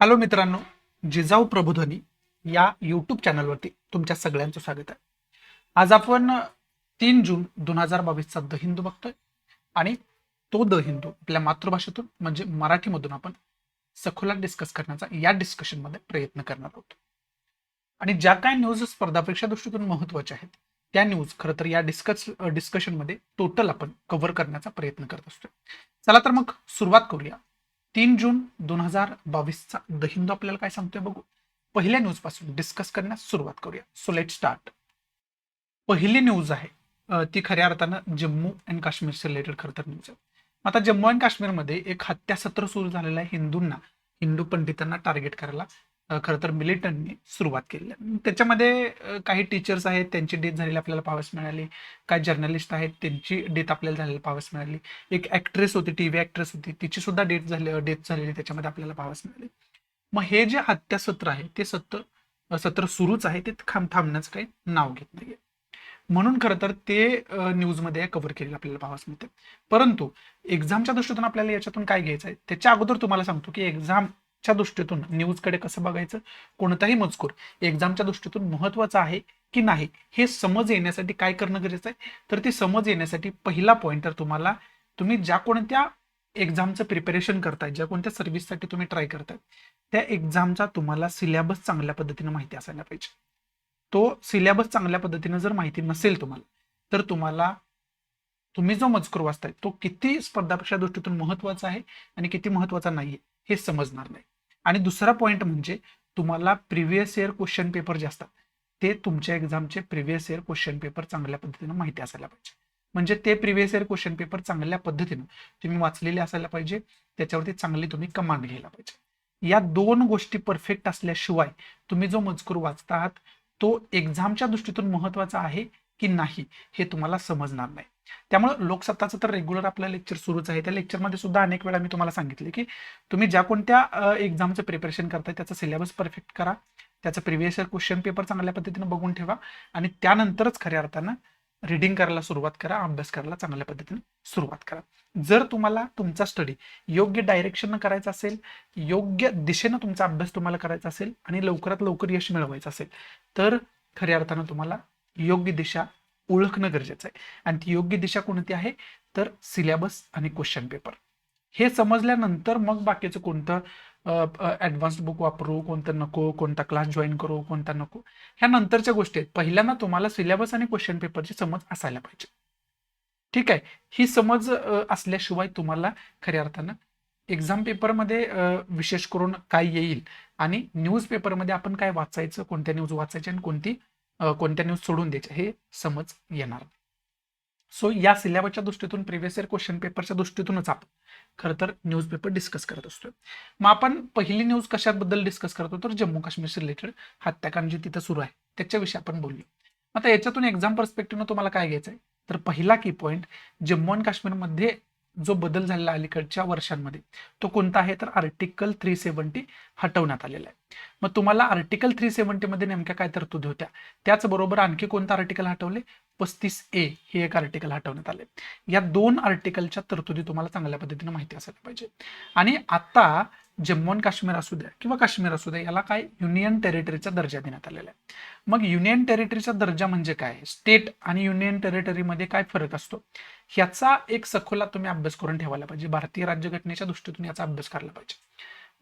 Hello मित्रांनो, जिजाऊ प्रबोधिनी या YouTube चॅनलवरती तुमच्या सगळ्यांचं स्वागत आहे. आज आपण 3 जून 2022चा द हिंदू बघतोय आणि तो द हिंदू आपल्या मातृभाषेतून म्हणजे मराठीमधून आपण सखोलात डिस्कस करण्याचा या डिस्कशनमध्ये प्रयत्न करणार आहोत. आणि ज्या काही न्यूज स्पर्धा परीक्षा दृष्टीतून महत्त्वाच्या आहेत त्या न्यूज खरं तर या डिस्कशनमध्ये टोटल आपण कव्हर करण्याचा प्रयत्न करत असतोय. चला तर मग सुरुवात करूया. 3 जून 2022चा द हिंदू आपल्याला काय सांगतोय बघू. पहिल्या न्यूज पासून डिस्कस करण्यास सुरुवात करूया. So let start. पहिली न्यूज आहे ती खऱ्या अर्थानं जम्मू अँड काश्मीरशी रिलेटेड खरं तर न्यूज आहे. आता जम्मू अँड काश्मीरमध्ये एक हत्या सत्र सुरू झालेलं आहे. हिंदू पंडितांना टार्गेट करायला खरं तर मिलिटंटनी सुरुवात केली आहे. त्याच्यामध्ये काही टीचर्स आहेत त्यांची डेथ झालेली आपल्याला पाहावयास मिळाली. काही जर्नलिस्ट आहेत त्यांची डेथ आपल्याला झालेली पाहावयास मिळाली. एक ऍक्ट्रेस होती, टीव्ही ऍक्ट्रेस होती, तिची सुद्धा डेथ झालेली त्याच्यामध्ये आपल्याला पाहावयास मिळाली. मग हे जे हत्या सत्र आहे ते सत्र सुरूच आहे, ते थांबण्याचं काही नाव घेत नाहीये. म्हणून खरं तर ते न्यूजमध्ये कव्हर केलेलं आपल्याला पाहावयास मिळते. परंतु एक्झामच्या दृष्टीतून आपल्याला याच्यातून काय घ्यायचं आहे त्याच्या अगोदर तुम्हाला सांगतो की एक्झामच्या दृष्टीतून न्यूजकडे कसं बघायचं. कोणताही मजकूर एक्झामच्या दृष्टीतून महत्वाचा आहे की नाही हे समज येण्यासाठी काय करणं गरजेचं आहे. तर ते समज येण्यासाठी पहिला पॉइंट तर तुम्ही ज्या कोणत्या एक्झामचं प्रिपरेशन करताय, ज्या कोणत्या सर्व्हिससाठी तुम्ही ट्राय करताय त्या एक्झामचा तुम्हाला सिलेबस चांगल्या पद्धतीने माहिती असायला पाहिजे. तो सिलेबस चांगल्या पद्धतीने जर माहिती नसेल तुम्हाला तर तुम्ही जो मजकूर वाचताय तो किती स्पर्धा परीक्षा दृष्टीतून महत्वाचा आहे आणि किती महत्वाचा नाहीये हे समजणार नाही. आणि दुसरा पॉइंट म्हणजे तुम्हाला प्रिव्हियस इयर क्वेश्चन पेपर जे असतात ते तुमच्या एक्झामचे प्रिव्हियस इयर क्वेश्चन पेपर चांगल्या पद्धतीने माहिती असायला पाहिजे. म्हणजे ते प्रिव्हियस इयर क्वेश्चन पेपर चांगल्या पद्धतीने तुम्ही वाचलेले असायला पाहिजे. त्याच्यावरती चांगली तुम्ही कमांड घ्यायला पाहिजे. या दोन गोष्टी परफेक्ट असल्याशिवाय तुम्ही जो मजकूर वाचता आहात तो एक्झामच्या दृष्टीतून महत्वाचा आहे की नाही हे तुम्हाला समजणार नाही. त्यामुळे लोकसत्ताचं तर रेग्युलर आपलं लेक्चर सुरूच आहे. त्या लेक्चरमध्ये सुद्धा अनेक वेळा मी तुम्हाला सांगितले की तुम्ही ज्या कोणत्या एक्झामचं प्रिपरेशन करताय त्याचा सिलेबस परफेक्ट करा, त्याचं प्रिव्हियस इयर क्वेश्चन पेपर चांगल्या पद्धतीने बघून ठेवा आणि त्यानंतरच खऱ्या अर्थानं रिडिंग करायला सुरुवात करा, अभ्यास करायला चांगल्या पद्धतीने सुरुवात करा. जर तुम्हाला तुमचा स्टडी योग्य डायरेक्शननं करायचा असेल, योग्य दिशेनं तुमचा अभ्यास तुम्हाला करायचा असेल आणि लवकरात लवकर यश मिळवायचं असेल तर खऱ्या अर्थानं तुम्हाला योग्य दिशा ओळखणं गरजेचं आहे. आणि ती योग्य दिशा कोणती आहे तर सिलेबस आणि क्वेश्चन पेपर. हे समजल्यानंतर मग बाकीचं कोणतं ऍडव्हान्स बुक वापरू, कोणतं नको, कोणता क्लास जॉईन करू, कोणता नको, ह्या नंतरच्या गोष्टी आहेत. पहिल्यांदा तुम्हाला सिलेबस आणि क्वेश्चन पेपरची समज असायला पाहिजे. ठीक आहे. ही समज असल्याशिवाय तुम्हाला खऱ्या अर्थानं एक्झाम पेपरमध्ये विशेष करून काय येईल आणि न्यूज पेपरमध्ये आपण काय वाचायचं, कोणत्या न्यूज वाचायच्या आणि कोणत्या न्यूज सोडून द्यायच्या हे समज येणार. सो या सिलेबसच्या दृष्टीतून प्रिव्हियस इयर क्वेश्चन पेपरच्या दृष्टीतूनच आपण खरं तर न्यूज पेपर डिस्कस करत असतोय. मग आपण पहिली न्यूज कशाबद्दल डिस्कस करतो तर जम्मू काश्मीरशी रिलेटेड हत्याकांड जे तिथं सुरू आहे त्याच्याविषयी आपण बोललो. आता याच्यातून एक्झाम पर्स्पेक्टिव्हनं तुम्हाला काय घ्यायचं आहे तर पहिला की पॉईंट जम्मू आणि काश्मीरमध्ये जो बदल झालेला अलीकडच्या वर्षांमध्ये तो कोणता आहे तर आर्टिकल 370 हटवण्यात आलेला आहे. मग तुम्हाला आर्टिकल 370 मध्ये नेमक्या काय तरतुदी होत्या त्याचबरोबर आणखी कोणतं आर्टिकल हटवले 35A हे एक आर्टिकल हटवण्यात आले. या दोन आर्टिकलच्या तरतुदी तुम्हाला चांगल्या पद्धतीने माहिती असायला पाहिजे. आणि आता जम्मू आणि काश्मीर असू द्या किंवा काश्मीर असू द्या याला काय युनियन टेरिटरीचा दर्जा देण्यात आलेला आहे. मग युनियन टेरिटरीचा दर्जा म्हणजे काय, स्टेट आणि युनियन टेरिटरीमध्ये काय फरक असतो ह्याचा एक सखोला तुम्ही अभ्यास करून ठेवायला पाहिजे. भारतीय राज्यघटनेच्या दृष्टीतून याचा अभ्यास करायला पाहिजे.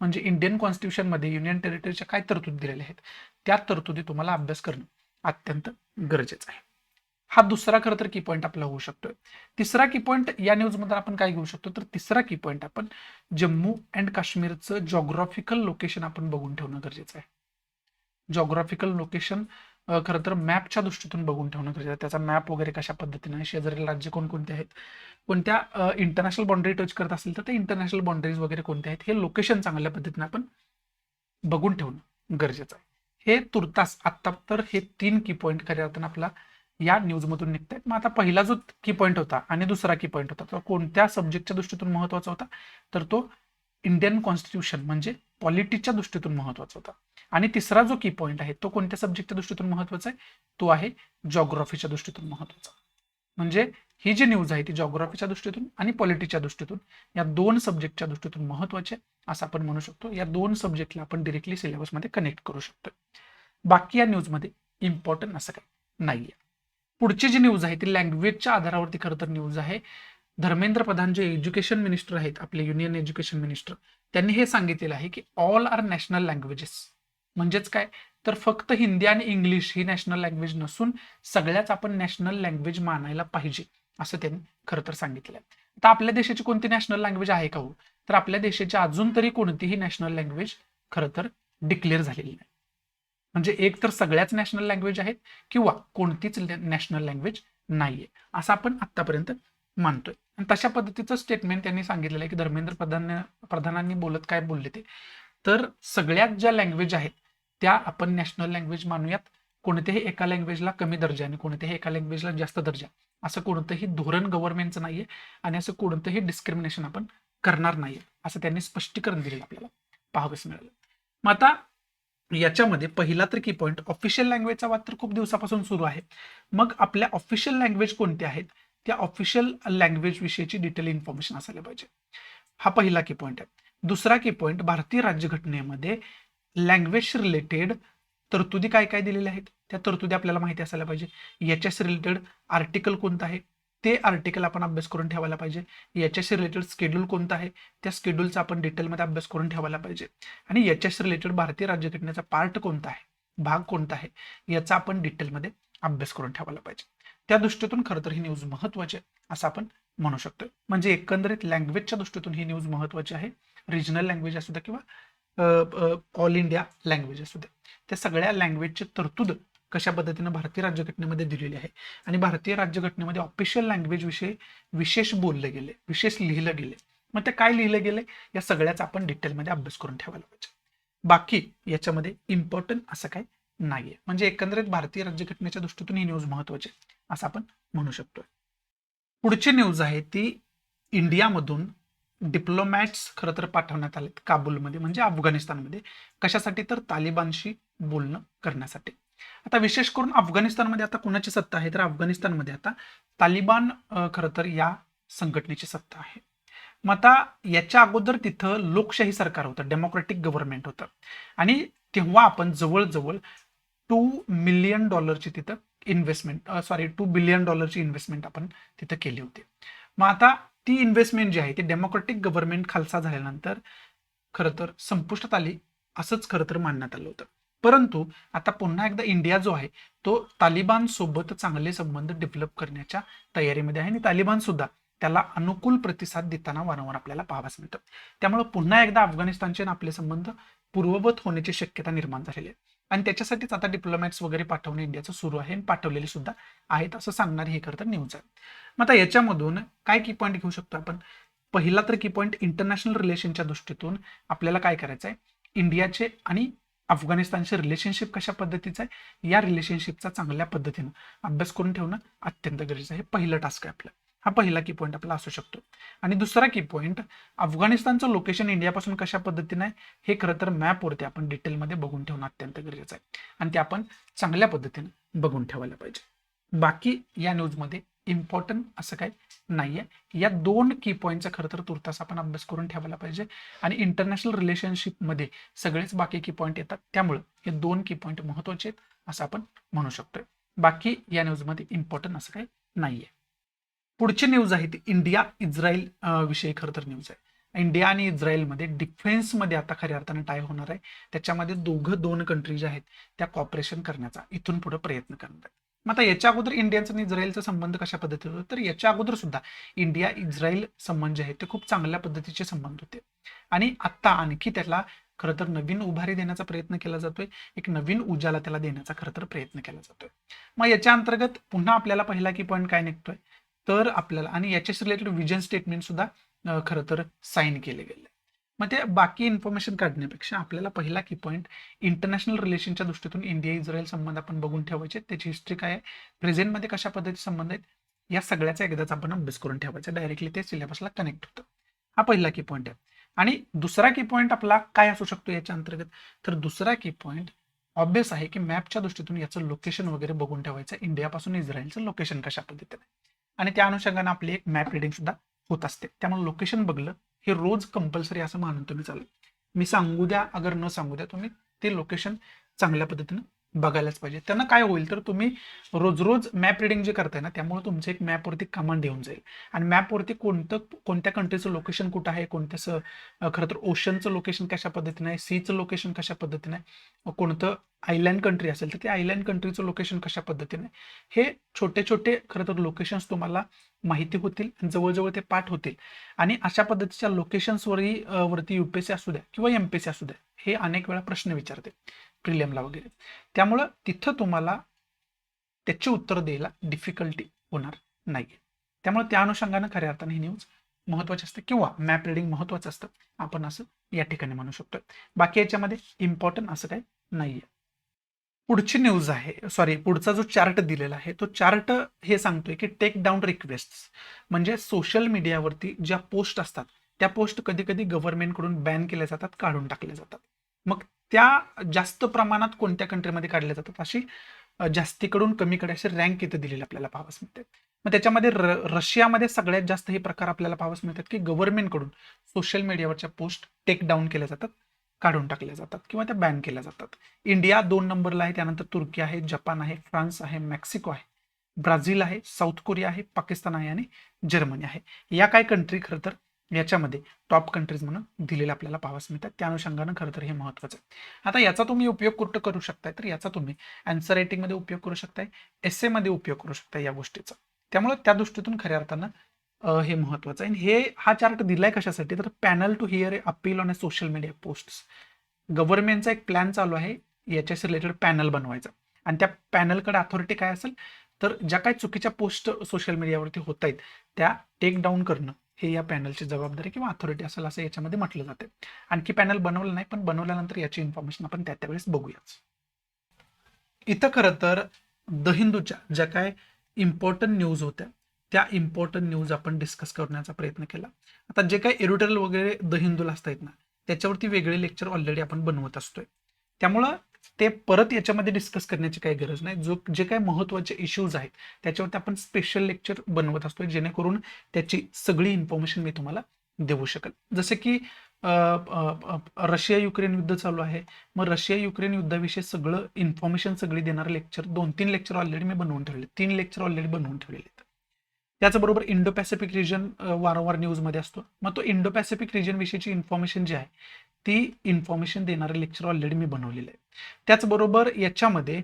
म्हणजे इंडियन कॉन्स्टिट्यूशन मध्ये युनियन टेरिटरीच्या काय तरतुदी दिलेल्या आहेत त्या तरतुदी तुम्हाला अभ्यास करणं अत्यंत गरजेचं आहे. हा दुसरा खरं तर की पॉईंट आपला होऊ शकतोय. तिसरा की पॉईंट या न्यूजमध्ये आपण काय घेऊ शकतो तर तिसरा की पॉईंट आपण जम्मू अँड काश्मीरचं जॉग्राफिकल लोकेशन आपण बघून ठेवणं गरजेचं आहे. जॉग्राफिकल लोकेशन खरं तर मॅपच्या दृष्टीतून बघून ठेवणं गरजेचं आहे. त्याचा मॅप वगैरे कशा पद्धतीने आहे, शेजारी राज्य कोणकोणते आहेत, कोणत्या इंटरनॅशनल बाउंड्री टच करत असेल तर ते इंटरनॅशनल बाउंड्रीज वगैरे कोणत्या आहेत हे लोकेशन चांगल्या पद्धतीने आपण बघून ठेवणं गरजेचं आहे. हे तुर्तास आत्ता तर हे 3 की पॉईंट खऱ्या अर्थानं आपला या न्यूजमधून निघतायत. मग आता पहिला जो की पॉईंट होता आणि दुसरा की पॉईंट होता तो कोणत्या सब्जेक्टच्या दृष्टीतून महत्वाचा होता तर तो इंडियन कॉन्स्टिट्यूशन म्हणजे पॉलिटिक्सच्या दृष्टीतून महत्वाचा होता. आणि तिसरा जो की पॉईंट आहे तो कोणत्या सब्जेक्टच्या दृष्टीतून महत्वाचा आहे तो आहे जॉग्राफीच्या दृष्टीतून महत्वाचा. म्हणजे ही जी न्यूज आहे ती जॉग्राफीच्या दृष्टीतून आणि पॉलिटिक्सच्या दृष्टीतून या दोन सब्जेक्टच्या दृष्टीतून महत्वाची आहे. असं आपण म्हणू शकतो. या 2 सब्जेक्टला आपण डायरेक्टली सिलेबसमध्ये कनेक्ट करू शकतो. बाकी या न्यूजमध्ये इम्पॉर्टंट असं काही नाहीये. पुढची जी न्यूज आहे ती लँग्वेजच्या आधारावरती खरं तर न्यूज आहे. धर्मेंद्र प्रधान जे एज्युकेशन मिनिस्टर आहेत, आपले युनियन एज्युकेशन मिनिस्टर, त्यांनी हे सांगितलेलं आहे की ऑल आर नॅशनल लँग्वेजेस. म्हणजेच काय, तर फक्त हिंदी आणि इंग्लिश ही नॅशनल लँग्वेज नसून सगळ्याच आपण नॅशनल लँग्वेज मानायला पाहिजे, असं त्यांनी खरं तर सांगितलं आहे. आता आपल्या देशाची कोणती नॅशनल लँग्वेज आहे का हो? तर आपल्या देशाची अजून तरी कोणतीही नॅशनल लँग्वेज खरं तर डिक्लेअर झालेली नाही. म्हणजे एक तर सगळ्याच नॅशनल लँग्वेज आहेत किंवा कोणतीच नॅशनल लँग्वेज नाहीये, असं आपण आतापर्यंत मानतोय. आणि तशा पद्धतीचं स्टेटमेंट त्यांनी सांगितलेलं आहे की धर्मेंद्र प्रधानांनी काय बोलले ते, तर सगळ्यात ज्या लँग्वेज आहेत त्या आपण नॅशनल लँग्वेज मानूयात. कोणत्याही एका लँग्वेजला कमी दर्जा आणि कोणत्याही एका लँग्वेजला जास्त दर्जा, असं कोणतंही धोरण गव्हर्नमेंटचं नाहीये आणि असं कोणतंही डिस्क्रिमिनेशन आपण करणार नाहीये, असं त्यांनी स्पष्टीकरण दिलेलं आपल्याला पाहावंच मिळालं. मग आता याच्यामध्ये पहिला तर की पॉईंट, ऑफिशियल लँग्वेजचा वाद तर खूप दिवसापासून सुरू आहे. मग आपल्या ऑफिशियल लँग्वेज कोणत्या आहेत, त्या ऑफिशियल लँग्वेज विषयीची डिटेल इन्फॉर्मेशन असायला पाहिजे. हा पहिला की पॉईंट आहे. दुसरा की पॉईंट, भारतीय राज्यघटनेमध्ये लँग्वेज रिलेटेड तरतुदी काय काय दिलेल्या आहेत, त्या तरतुदी आपल्याला माहिती असायला पाहिजे. याच्याशी रिलेटेड आर्टिकल कोणतं आहे ते आर्टिकल आपण अभ्यास करून ठेवायला पाहिजे. याच्याशी रिलेटेड स्केड्यूल कोणतं आहे, त्या स्केड्यूलचा आपण डिटेलमध्ये अभ्यास करून ठेवायला पाहिजे. आणि याच्याशी रिलेटेड भारतीय राज्यघटनेचा पार्ट कोणता आहे, भाग कोणता आहे, याचा आपण डिटेलमध्ये अभ्यास करून ठेवायला पाहिजे. त्या दृष्टीतून खरं तर ही न्यूज महत्वाची आहे असं आपण म्हणू शकतो. म्हणजे एकंदरीत लँग्वेजच्या दृष्टीतून ही न्यूज महत्वाची आहे. रिजनल लँग्वेज असू द्या किंवा ऑल इंडिया लँग्वेज असू द्या, त्या सगळ्या लँग्वेजची तरतूद कशा पद्धतीनं भारतीय राज्यघटनेमध्ये दिलेली आहे आणि भारतीय राज्यघटनेमध्ये ऑफिशियल लँग्वेज विषयी विशेष बोलले गेले, विशेष लिहिलं गेले. मग ते काय लिहिलं गेले या सगळ्याचा आपण डिटेलमध्ये अभ्यास करून ठेवायला पाहिजे. बाकी याच्यामध्ये इम्पॉर्टंट असं काही नाहीये. म्हणजे एकंदरीत भारतीय राज्यघटनेच्या दृष्टीतून ही न्यूज महत्वाची आहे असं आपण म्हणू शकतोय. पुढची न्यूज आहे ती इंडियामधून डिप्लोमॅट्स खरं तर पाठवण्यात आलेत काबूलमध्ये, म्हणजे अफगाणिस्तानमध्ये. कशासाठी, तर तालिबानशी बोलणं करण्यासाठी. आता विशेष करून अफगाणिस्तानमध्ये आता कुणाची सत्ता आहे, तर अफगाणिस्तानमध्ये आता तालिबान खरं तर या संघटनेची सत्ता आहे. मग आता याच्या अगोदर तिथं लोकशाही सरकार होतं, डेमोक्रेटिक गव्हर्नमेंट होतं आणि तेव्हा आपण जवळजवळ $2 मिलियन तिथं इन्व्हेस्टमेंट $2 बिलियन इन्व्हेस्टमेंट आपण तिथं केली होती. मग आता ती इन्व्हेस्टमेंट जी आहे ती डेमोक्रेटिक गव्हर्नमेंट खालसा झाल्यानंतर खरं तर संपुष्टात आली, असंच खरं तर मानण्यात आलं होतं. परंतु आता पुन्हा एकदा इंडिया जो आहे तो तालिबान सोबत चांगले संबंध डेव्हलप करण्याच्या तयारीमध्ये आहे आणि तालिबान सुद्धा त्याला अनुकूल प्रतिसाद देताना वारंवार आपल्याला पाहावयास मिळतं. त्यामुळे पुन्हा एकदा अफगाणिस्तानचे आपले संबंध पूर्ववत होण्याची शक्यता निर्माण झालेली आहे आणि त्याच्यासाठीच आता डिप्लोमॅट्स वगैरे पाठवणे इंडियाचं सुरू आहे आणि पाठवलेले सुद्धा आहेत असं सांगणारी हे खरं तर न्यूज आहे. मग आता याच्यामधून काय की पॉईंट घेऊ शकतो आपण. पहिला तर की पॉईंट, इंटरनॅशनल रिलेशनच्या दृष्टीतून आपल्याला काय करायचं आहे, इंडियाचे आणि अफगाणिस्तानचे रिलेशनशिप कशा पद्धतीचं आहे या रिलेशनशिपचा चांगल्या पद्धतीनं अभ्यास करून ठेवणं अत्यंत गरजेचं आहे. पहिलं टास्क आहे आपलं, हा पहिला की पॉईंट आपला असू शकतो. आणि दुसरा की पॉईंट, अफगाणिस्तानचं लोकेशन इंडियापासून कशा पद्धतीनं आहे हे खरं तर मॅपवरती आपण डिटेलमध्ये बघून ठेवणं अत्यंत गरजेचं आहे आणि ते आपण चांगल्या पद्धतीनं बघून ठेवायला पाहिजे. बाकी या न्यूजमध्ये इम्पॉर्टंट असं काही नाहीये. या 2 की पॉईंटचा खरं तर तुर्तास आपण अभ्यास करून ठेवायला पाहिजे आणि इंटरनॅशनल रिलेशनशिपमध्ये सगळेच बाकी की पॉईंट येतात, त्यामुळे हे 2 की पॉईंट महत्वाचे आहेत असं आपण म्हणू शकतोय. बाकी या न्यूजमध्ये इम्पॉर्टंट असं काही नाहीये. पुढची न्यूज आहे ती इंडिया इस्रायल विषयी खरं तर न्यूज आहे. इंडिया आणि इस्रायलमध्ये डिफेन्समध्ये आता खऱ्या अर्थानं टाय होणार आहे. त्याच्यामध्ये 2 कंट्री ज्या आहेत त्या कॉपरेशन करण्याचा इथून पुढे प्रयत्न करणार आहेत. मग आता याच्या अगोदर इंडियाचा आणि इस्रायलचा संबंध कशा पद्धतीने होतो, तर याच्या अगोदर सुद्धा इंडिया इस्रायल संबंध जे आहेत ते खूप चांगल्या पद्धतीचे संबंध होते आणि आता आणखी त्याला खरं तर नवीन उभारी देण्याचा प्रयत्न केला जातोय, एक नवीन उजाला त्याला देण्याचा खरं तर प्रयत्न केला जातोय. मग याच्या अंतर्गत पुन्हा आपल्याला पहिला की पॉईंट काय निघतोय, तर आपल्याला आणि याच्याशी रिलेटेड विजन स्टेटमेंट सुद्धा खरं तर साईन केले गेले. मग ते बाकी इन्फॉर्मेशन काढण्यापेक्षा आपल्याला पहिला की पॉईंट, इंटरनॅशनल रिलेशनच्या दृष्टीतून इंडिया इस्रायल संबंध आपण बघून ठेवायचे, त्याची हिस्ट्री काय आहे, प्रेझेंटमध्ये कशा पद्धतीचे संबंध आहेत, या सगळ्याचा एकदाच आपण अभ्यास करून ठेवायचा, डायरेक्टली ते सिलेबसला कनेक्ट होतं. हा पहिला की पॉईंट आहे. आणि दुसरा की पॉईंट आपला काय असू शकतो याच्या अंतर्गत, तर दुसरा की पॉईंट ऑब्विस आहे की मॅपच्या दृष्टीतून याचं लोकेशन वगैरे बघून ठेवायचं, इंडियापासून इस्रायलचं लोकेशन कशा पद्धतीने आणि त्या अनुषंगाने आपली एक मॅप रिडिंग सुद्धा होत असते. त्यामुळे लोकेशन बघलं हे रोज कंपल्सरी असं मानून तुम्ही चालेल. मी सांगू द्या अगर न सांगू द्या, तुम्ही ते लोकेशन चांगल्या पद्धतीनं बघायलाच पाहिजे. त्यांना काय होईल तर तुम्ही रोज रोज मॅप रिडिंग जे करताय ना, त्यामुळे तुमचं एक मॅपवरती कमांड येऊन जाईल. आणि मॅपवरती कोणत्या कंट्रीचं लोकेशन कुठं आहे, खरं तर ओशनचं लोकेशन कशा पद्धतीने आहे, सीचं लोकेशन कशा पद्धतीने आहे, कोणतं आयलँड कंट्री असेल तर ते आयलँड कंट्रीचं लोकेशन कशा पद्धतीने आहे, हे छोटे छोटे खरं तर लोकेशन्स तुम्हाला माहिती होतील आणि जवळजवळ ते पाठ होतील. आणि अशा पद्धतीच्या वरती युपीएससी असू द्या किंवा एमपीएससी असू द्या, हे अनेक वेळा प्रश्न विचारते प्रिलियमला वगैरे. त्यामुळं तिथं तुम्हाला त्याची उत्तर द्यायला डिफिकल्टी होणार नाहीये. त्यामुळे त्या अनुषंगानं खऱ्या अर्थाने ही न्यूज महत्वाची असते किंवा मॅप रिडिंग महत्वाचं असतं, आपण असं या ठिकाणी म्हणू शकतोय. बाकी याच्यामध्ये इम्पॉर्टंट असं काही नाहीये. पुढची न्यूज आहे, पुढचा जो चार्ट दिलेला आहे तो चार्ट हे सांगतोय की टेक डाऊन रिक्वेस्ट, म्हणजे सोशल मीडियावरती ज्या पोस्ट असतात त्या पोस्ट कधी कधी गव्हर्नमेंटकडून बॅन केल्या जातात, काढून टाकल्या जातात. मग त्या जास्त प्रमाणात कोणत्या कंट्रीमध्ये काढल्या जातात, अशी जास्तीकडून कमीकडे असे रँक इथं दिलेले आपल्याला पाहावयास मिळते. मग त्याच्यामध्ये रशियामध्ये सगळ्यात जास्त हे प्रकार आपल्याला पाहावयास मिळतात की गव्हर्नमेंटकडून सोशल मीडियावरच्या पोस्ट टेक डाऊन केल्या जातात, काढून टाकल्या जातात किंवा त्या बॅन केल्या जातात. इंडिया 2 नंबरला आहे, त्यानंतर तुर्की आहे, जपान आहे, फ्रान्स आहे, मेक्सिको आहे, ब्राझील आहे, साऊथ कोरिया आहे, पाकिस्तान आहे आणि जर्मनी आहे. या काही कंट्री खरं तर याच्यामध्ये टॉप कंट्रीज म्हणून दिलेले आपल्याला पाहावयास मिळतात. त्या अनुषंगानं खरं तर हे महत्वाचं आहे. आता याचा तुम्ही उपयोग कुठं करू शकताय, तर याचा तुम्ही आन्सर रायटिंगमध्ये उपयोग करू शकताय, एसे मध्ये उपयोग करू शकताय या गोष्टीचा. त्यामुळे त्या दृष्टीतून खऱ्या अर्थानं हे महत्वाचं आहे. आणि हा चार्ट दिलाय कशासाठी, तर panel to hear a appeal on a social media posts. गव्हर्नमेंटचा एक प्लॅन चालू आहे याच्याशी रिलेटेड पॅनल बनवायचा, आणि त्या पॅनलकडे अथॉरिटी काय असेल तर ज्या काही चुकीच्या पोस्ट सोशल मीडियावरती होत आहेत त्या टेक डाऊन करणं हे या पॅनलची जबाबदारी किंवा अथॉरिटी असेल असं याच्यामध्ये म्हटलं जाते. आणखी पॅनल बनवलं नाही, पण बनवल्यानंतर याची इन्फॉर्मेशन आपण त्यावेळेस बघूयाच. इथं खरं तर द हिंदूच्या ज्या काय इम्पॉर्टंट न्यूज होत्या त्या इम्पॉर्टंट न्यूज आपण डिस्कस करण्याचा प्रयत्न केला. आता जे काही एडिटोरियल वगैरे द हिंदूला असतात ना, त्याच्यावरती वेगळे लेक्चर ऑलरेडी आपण बनवत असतोय. त्यामुळं ते परत याच्यामध्ये डिस्कस करण्याची काही गरज नाही. जे काही महत्त्वाचे इश्यूज आहेत त्याच्यावरती आपण स्पेशल लेक्चर बनवत असतोय, जेणेकरून त्याची सगळी इन्फॉर्मेशन मी तुम्हाला देऊ शकेल. जसे की रशिया युक्रेन युद्ध चालू आहे, मग रशिया युक्रेन युद्धाविषयी सगळं इन्फॉर्मेशन सगळी देणारे लेक्चर 2-3 लेक्चर ऑलरेडी मी बनवून ठेवले, 3 लेक्चर ऑलरेडी बनवून ठेवलेले आहेत. त्याचबरोबर इंडो पॅसिफिक रिजन वारंवार न्यूजमध्ये असतो, मग तो इंडो पॅसिफिक रिजन विषयीची इन्फॉर्मेशन जी आहे ती इन्फॉर्मेशन देणारे लेक्चर ऑलरेडी मी बनवलेलं आहे. त्याचबरोबर याच्यामध्ये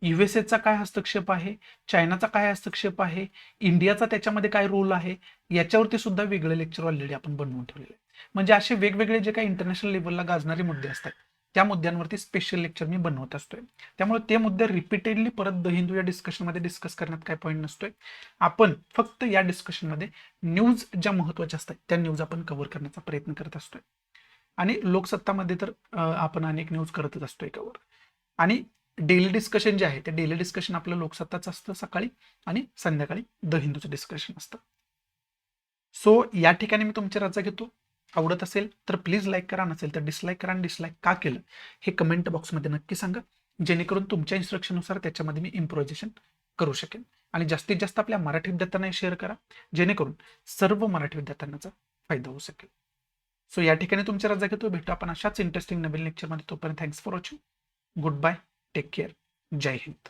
युएसएचा काय हस्तक्षेप आहे, चायनाचा काय हस्तक्षेप आहे, इंडियाचा त्याच्यामध्ये काय रोल आहे, याच्यावरती सुद्धा वेगळे लेक्चर ऑलरेडी आपण बनवून ठेवलेले आहे. म्हणजे असे वेगवेगळे जे काही इंटरनॅशनल लेवलला गाजणारे मुद्दे असतात त्या मुद्द्यांवरती स्पेशल लेक्चर मी बनवत असतोय. त्यामुळे ते मुद्दे रिपीटेडली परत द हिंदू या डिस्कशनमध्ये डिस्कस करण्यात काय पॉईंट नसतोय. आपण फक्त या डिस्कशनमध्ये न्यूज ज्या महत्त्वाच्या असतात त्या न्यूज आपण कव्हर करण्याचा प्रयत्न करत असतोय. आणि लोकसत्तामध्ये तर आपण अनेक न्यूज करतच असतोय कव्हर. आणि डेली डिस्कशन जे आहे ते डेली डिस्कशन आपलं लोकसत्ताचं असतं सकाळी, आणि संध्याकाळी द हिंदूचं डिस्कशन असतं. सो या ठिकाणी मी तुमची रजा घेतो. आवडत असेल तर प्लीज लाईक करा, नसेल तर डिसलाईक करा. आणि डिसलाईक का केलं हे कमेंट बॉक्समध्ये नक्की सांगा, जेणेकरून तुमच्या इन्स्ट्रक्शननुसार त्याच्यामध्ये मी इम्प्रोव्हायझेशन करू शकेन. आणि जास्तीत जास्त आपल्या मराठी विद्यार्थ्यांना शेअर करा, जेणेकरून सर्व मराठी विद्यार्थ्यांचा फायदा होऊ शकेल. सो या ठिकाणी तुमची रजा घेतो. भेटू आपण अशाच इंटरेस्टिंग नवीन लेक्चरमध्ये. तोपर्यंत thanks for watching. Good bye, take care, जय हिंद.